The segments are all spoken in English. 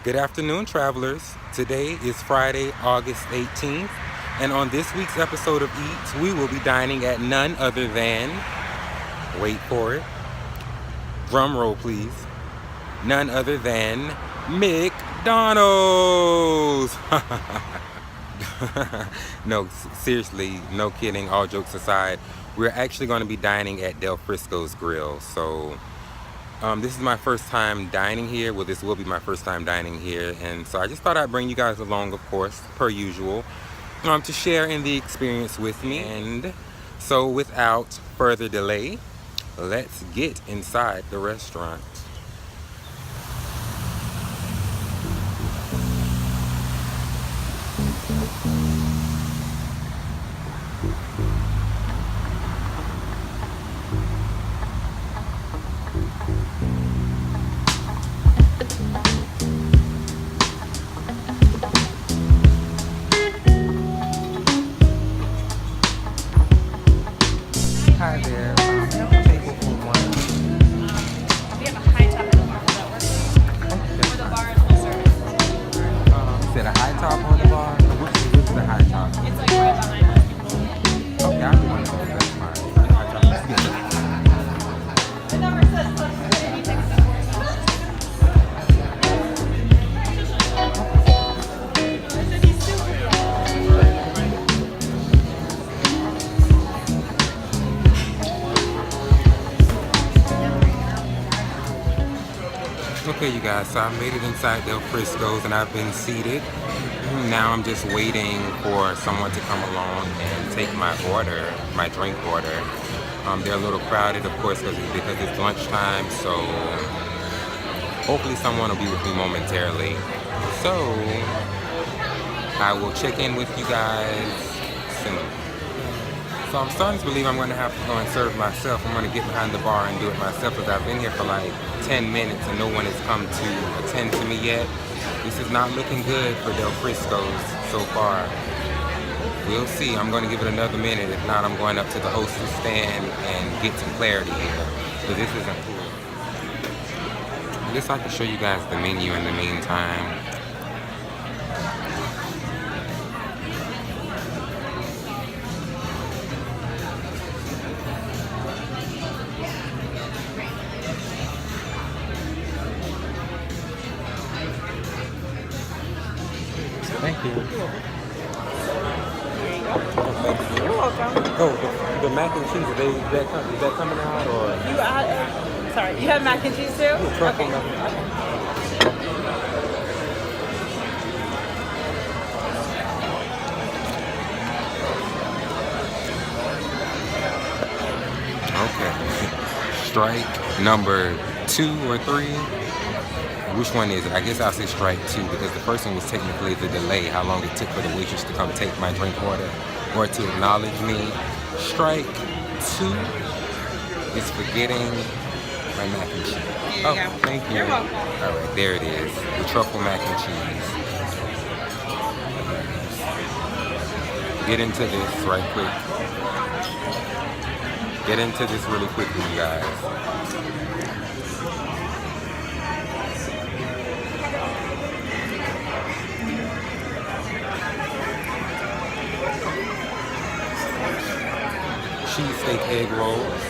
Good afternoon, travelers. Today is Friday, August 18th, and on this week's episode of Eat, we will be dining at none other than, wait for it, drum roll please, none other than McDonald's. No, seriously, no kidding, all jokes aside, we're actually going to be dining at Frisco's Grill. So this is my first time dining here. Well, this will be my first time dining here, and so I just thought I'd bring you guys along, of course, per usual, to share in the experience with me. And so without further delay, let's get inside the restaurant. Hi there. We have a table for one. We have a high top and a bar. Does that work? Or the bar is full service. You said a high top on the bar? Which is the high top? It's like right behind us. Okay, I'll do one of those. That's fine. High top. Yeah. It never says plus you take a Okay, you guys, so I made it inside Del Frisco's and I've been seated. Now I'm just waiting for someone to come along and take my order, my drink order. They're a little crowded, of course, because it's lunchtime, so hopefully someone will be with me momentarily. So I will check in with you guys soon. So I'm starting to believe I'm going to have to go and serve myself. I'm going to get behind the bar and do it myself, because I've been here for like 10 minutes and no one has come to attend to me yet. This is not looking good for Del Frisco's so far. We'll see. I'm going to give it another minute. If not, I'm going up to the hostess stand and get some clarity here, because this isn't cool. I guess I can show you guys the menu in the meantime. Thank you. You're welcome. Oh, the mac and cheese, is that coming out, or? Sorry, you have mac and cheese too? Yeah, truffle Okay. mac and Okay. Strike number 2 or 3. Which one is it? I guess I'll say strike 2, because the first one was technically the delay, how long it took for the waitress to come take my drink order or to acknowledge me. Strike 2 is forgetting my mac and cheese. There you go. Thank you. You're welcome. All right, there it is. The truffle mac and cheese. Get into this right quick. Get into this really quickly, you guys. Cheesesteak egg rolls.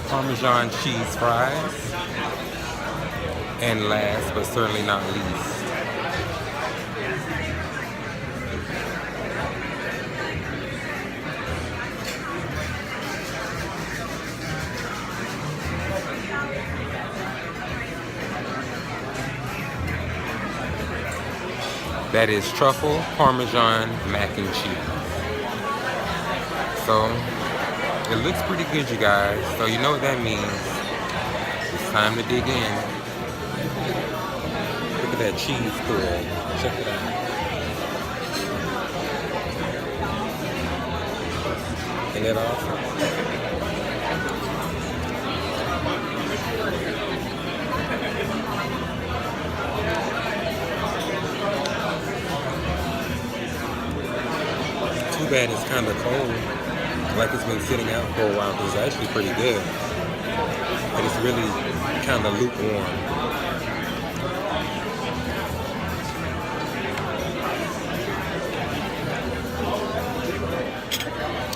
Parmesan cheese fries. And last but certainly not least, that is truffle Parmesan mac and cheese. So it looks pretty good, you guys. So you know what that means. It's time to dig in. Look at that cheese curl. Check it out. Isn't that awesome? too bad it's kind of cold. Like it's been sitting out for a while because it's actually pretty good. But it's really kind of lukewarm.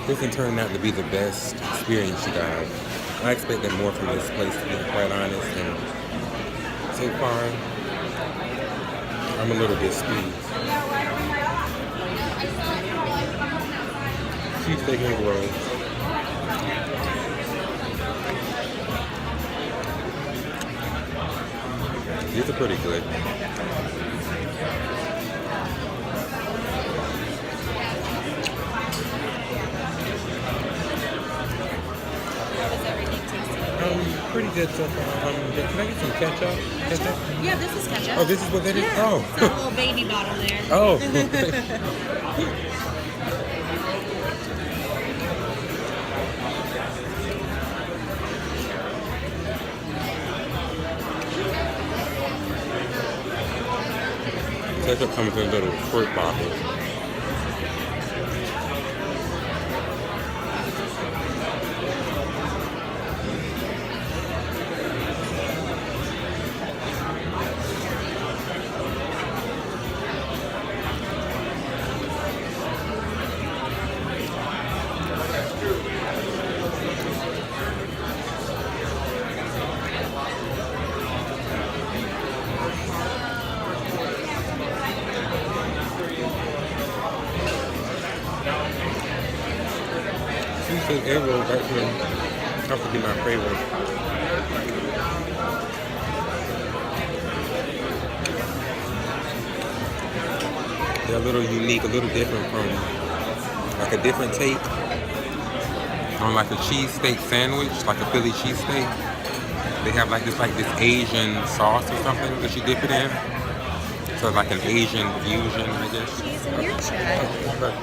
This one turned out to be the best experience, you guys. I expected more from this place, to be quite honest, and so far, I'm a little displeased. Cheesesteak egg rolls. These are pretty good. Pretty good so far. Can I get some ketchup? Yeah, this is ketchup. Oh, this is what that is? Yeah, Oh. it's a little baby bottle there. Oh. Ketchup comes in little fruit bottles. Cheesesteak egg rolls actually have to be my favorite. They're a little unique, a little different from like a different take on like a cheesesteak sandwich, like a Philly cheesesteak. They have like this Asian sauce or something that you dip it in. So like an Asian fusion, I guess. Cheese in your check.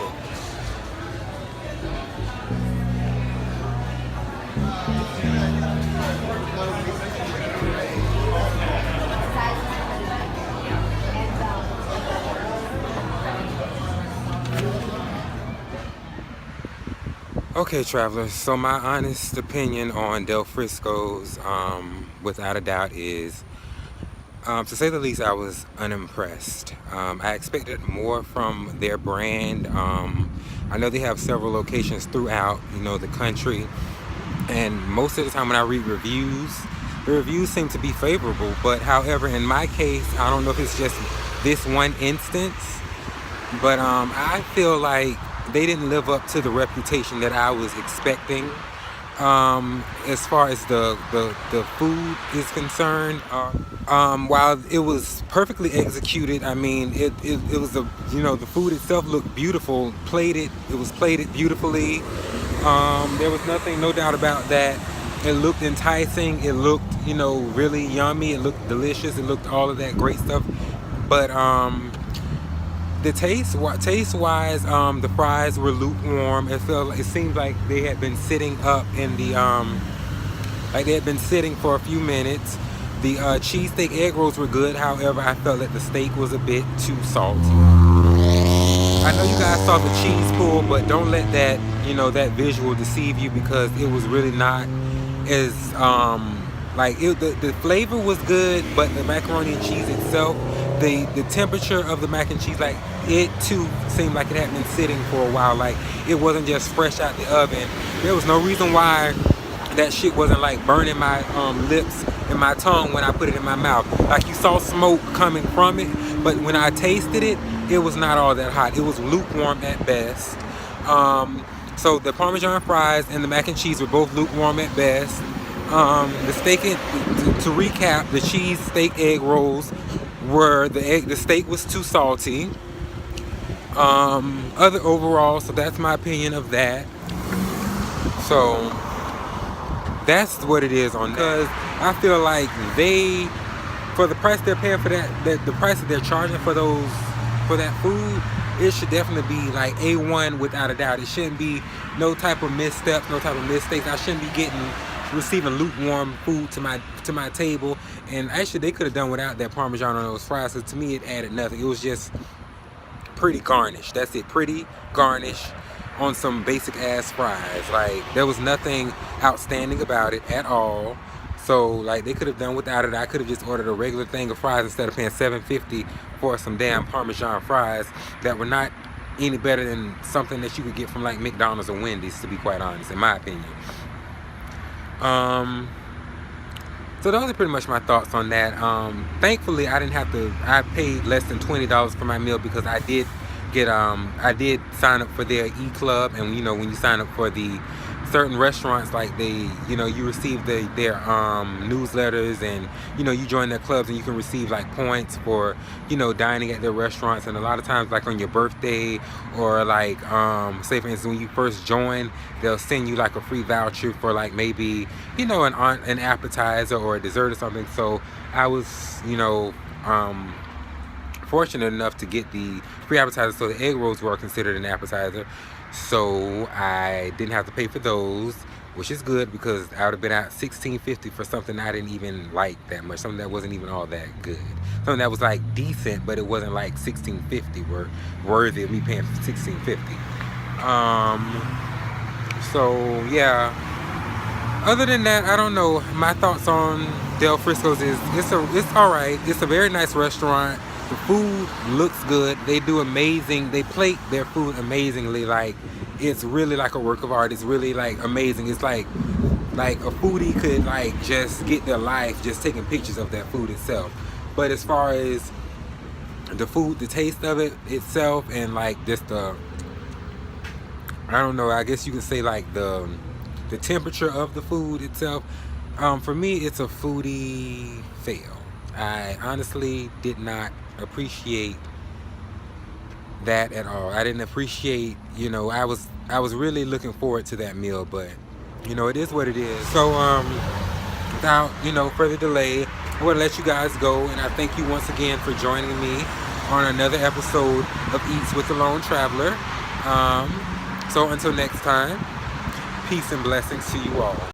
Okay, travelers, so my honest opinion on Del Frisco's, without a doubt, is, to say the least, I was unimpressed. I expected more from their brand. I know they have several locations throughout, the country, and most of the time when I read reviews, the reviews seem to be favorable, but however, in my case, I don't know if it's just this one instance, but I feel like they didn't live up to the reputation that I was expecting. As far as the food is concerned, while it was perfectly executed, I mean, it was the food itself looked beautiful, it was plated beautifully. There was no doubt about that. It looked enticing, it looked, really yummy, it looked delicious, it looked all of that great stuff, but the taste-wise, the fries were lukewarm. It seemed like they had been sitting up in the like they had been sitting for a few minutes. The cheesesteak egg rolls were good. However, I felt that the steak was a bit too salty. I know you guys saw the cheese pull, but don't let that that visual deceive you, because it was really not as the flavor was good, but the macaroni and cheese itself, the temperature of the mac and cheese, like it too seemed like it had been sitting for a while. Like it wasn't just fresh out the oven. There was no reason why that shit wasn't like burning my lips and my tongue when I put it in my mouth. Like you saw smoke coming from it, but when I tasted it, it was not all that hot. It was lukewarm at best. So the Parmesan fries and the mac and cheese were both lukewarm at best. The steak, to recap, the cheese steak egg rolls were the steak was too salty. So that's my opinion of that. So that's what it is on that. Because I feel like for the price they're paying for the price that they're charging for that food, it should definitely be like A1 without a doubt. It shouldn't be no type of missteps, no type of mistakes. I shouldn't be receiving lukewarm food to my table. And actually they could have done without that Parmesan on those fries, because to me it added nothing. It was just pretty garnish. That's it, pretty garnish. on some basic ass fries. Like, there was nothing outstanding about it at all. So like, they could have done without it. I could have just ordered a regular thing of fries instead of paying $7.50 for some damn Parmesan fries that were not any better than something that you could get from like McDonald's or Wendy's, to be quite honest, in my opinion. So those are pretty much my thoughts on that. Thankfully, I paid less than $20 for my meal, because I did sign up for their e-club. And you know, when you sign up for the certain restaurants, like you receive their newsletters, and you join their clubs, and you can receive like points for dining at their restaurants. And a lot of times, like on your birthday, or like say for instance when you first join, they'll send you like a free voucher for like maybe an appetizer or a dessert or something. So I was fortunate enough to get the free appetizer, so the egg rolls were considered an appetizer. So I didn't have to pay for those, which is good, because I would have been out $16.50 for something I didn't even like that much, something that wasn't even all that good, something that was like decent, but it wasn't like $16.50 worthy of me paying $16.50. So yeah. Other than that, I don't know. My thoughts on Del Frisco's is it's all right. It's a very nice restaurant. The food looks good. They do amazing. They plate their food amazingly. Like, it's really like a work of art. It's really like amazing. It's like a foodie could like just get their life just taking pictures of that food itself. But as far as the food, the taste of it itself, and like just I don't know, I guess you could say like the temperature of the food itself, for me, it's a foodie fail. I honestly did not appreciate that at all. I didn't appreciate, I was really looking forward to that meal, but it is what it is. So without further delay, I want to let you guys go, and I thank you once again for joining me on another episode of Eats with the Lone Traveler. So until next time, peace and blessings to you all.